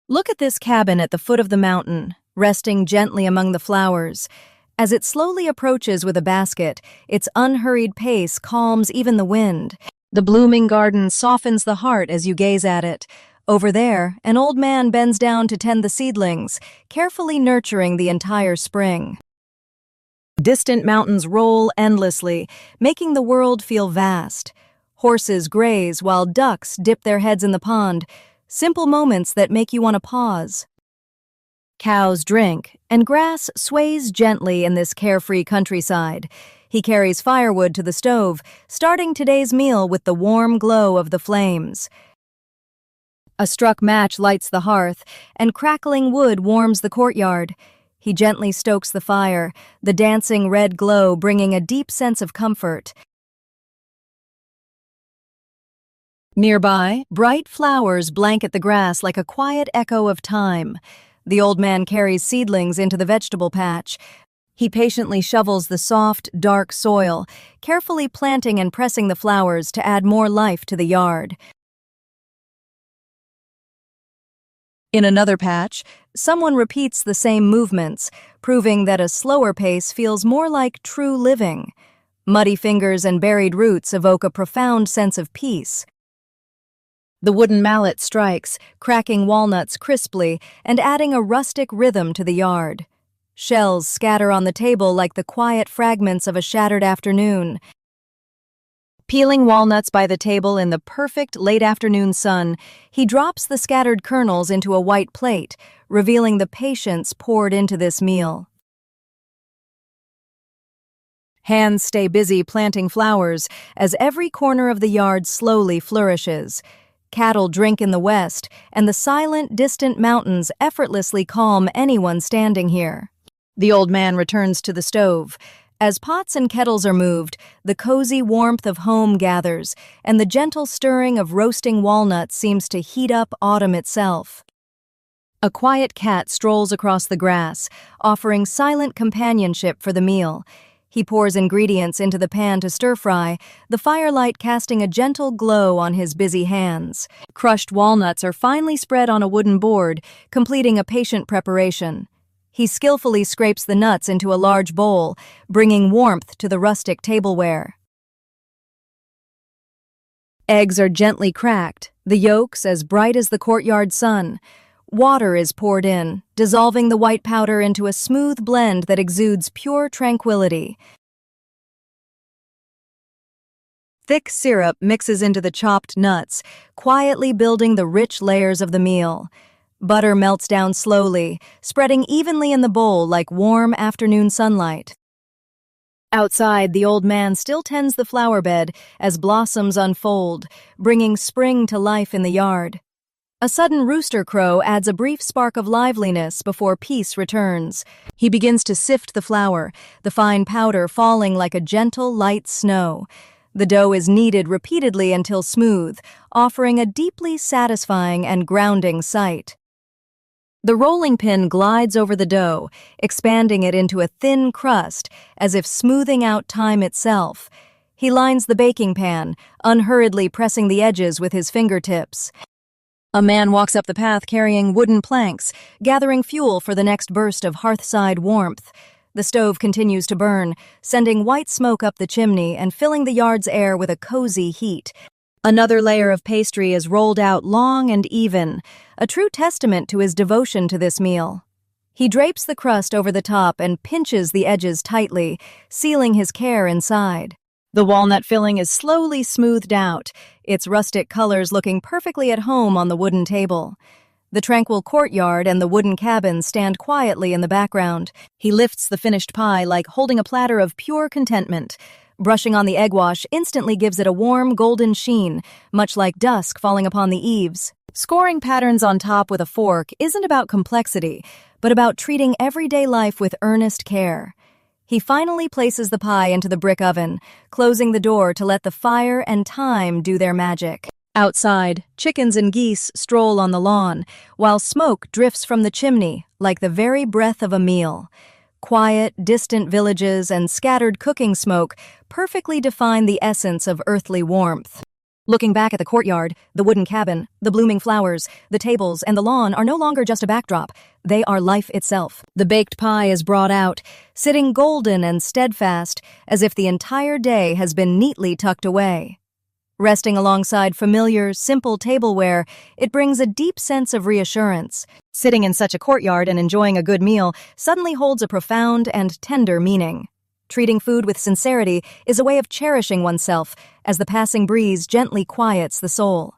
Look at this cabin at the foot of the mountain, resting gently among the flowers. As it slowly approaches with a basket, its unhurried pace calms even the wind. The blooming garden softens the heart as you gaze at it. Over there, an old man bends down to tend the seedlings, carefully nurturing the entire spring. Distant mountains roll endlessly, making the world feel vast. Horses graze while ducks dip their heads in the pond, simple moments that make you want to pause. Cows drink, and grass sways gently in this carefree countryside. He carries firewood to the stove, starting today's meal with the warm glow of the flames. A struck match lights the hearth, and crackling wood warms the courtyard. He gently stokes the fire, the dancing red glow bringing a deep sense of comfort. Nearby, bright flowers blanket the grass like a quiet echo of time. The old man carries seedlings into the vegetable patch. He patiently shovels the soft, dark soil, carefully planting and pressing the flowers to add more life to the yard. In another patch, someone repeats the same movements, proving that a slower pace feels more like true living. Muddy fingers and buried roots evoke a profound sense of peace. The wooden mallet strikes, cracking walnuts crisply and adding a rustic rhythm to the yard. Shells scatter on the table like the quiet fragments of a shattered afternoon. Peeling walnuts by the table in the perfect late-afternoon sun, he drops the scattered kernels into a white plate, revealing the patience poured into this meal. Hands stay busy planting flowers as every corner of the yard slowly flourishes. Cattle drink in the west, and the silent, distant mountains effortlessly calm anyone standing here. The old man returns to the stove. As pots and kettles are moved, the cozy warmth of home gathers, and the gentle stirring of roasting walnuts seems to heat up autumn itself. A quiet cat strolls across the grass, offering silent companionship for the meal. He pours ingredients into the pan to stir-fry, the firelight casting a gentle glow on his busy hands. Crushed walnuts are finally spread on a wooden board, completing a patient preparation. He skillfully scrapes the nuts into a large bowl, bringing warmth to the rustic tableware. Eggs are gently cracked, the yolks as bright as the courtyard sun. Water is poured in, dissolving the white powder into a smooth blend that exudes pure tranquility. Thick syrup mixes into the chopped nuts, quietly building the rich layers of the meal. Butter melts down slowly, spreading evenly in the bowl like warm afternoon sunlight. Outside, the old man still tends the flower bed as blossoms unfold, bringing spring to life in the yard. A sudden rooster crow adds a brief spark of liveliness before peace returns. He begins to sift the flour, the fine powder falling like a gentle, light snow. The dough is kneaded repeatedly until smooth, offering a deeply satisfying and grounding sight. The rolling pin glides over the dough, expanding it into a thin crust, as if smoothing out time itself. He lines the baking pan, unhurriedly pressing the edges with his fingertips. A man walks up the path carrying wooden planks, gathering fuel for the next burst of hearthside warmth. The stove continues to burn, sending white smoke up the chimney and filling the yard's air with a cozy heat. Another layer of pastry is rolled out long and even, a true testament to his devotion to this meal. He drapes the crust over the top and pinches the edges tightly, sealing his care inside. The walnut filling is slowly smoothed out, its rustic colors looking perfectly at home on the wooden table. The tranquil courtyard and the wooden cabin stand quietly in the background. He lifts the finished pie like holding a platter of pure contentment. Brushing on the egg wash instantly gives it a warm, golden sheen, much like dusk falling upon the eaves. Scoring patterns on top with a fork isn't about complexity, but about treating everyday life with earnest care. He finally places the pie into the brick oven, closing the door to let the fire and time do their magic. Outside, chickens and geese stroll on the lawn, while smoke drifts from the chimney like the very breath of a meal. Quiet, distant villages and scattered cooking smoke perfectly define the essence of earthly warmth. Looking back at the courtyard, the wooden cabin, the blooming flowers, the tables, and the lawn are no longer just a backdrop. They are life itself. The baked pie is brought out, sitting golden and steadfast, as if the entire day has been neatly tucked away. Resting alongside familiar, simple tableware, it brings a deep sense of reassurance. Sitting in such a courtyard and enjoying a good meal suddenly holds a profound and tender meaning. Treating food with sincerity is a way of cherishing oneself, as the passing breeze gently quiets the soul.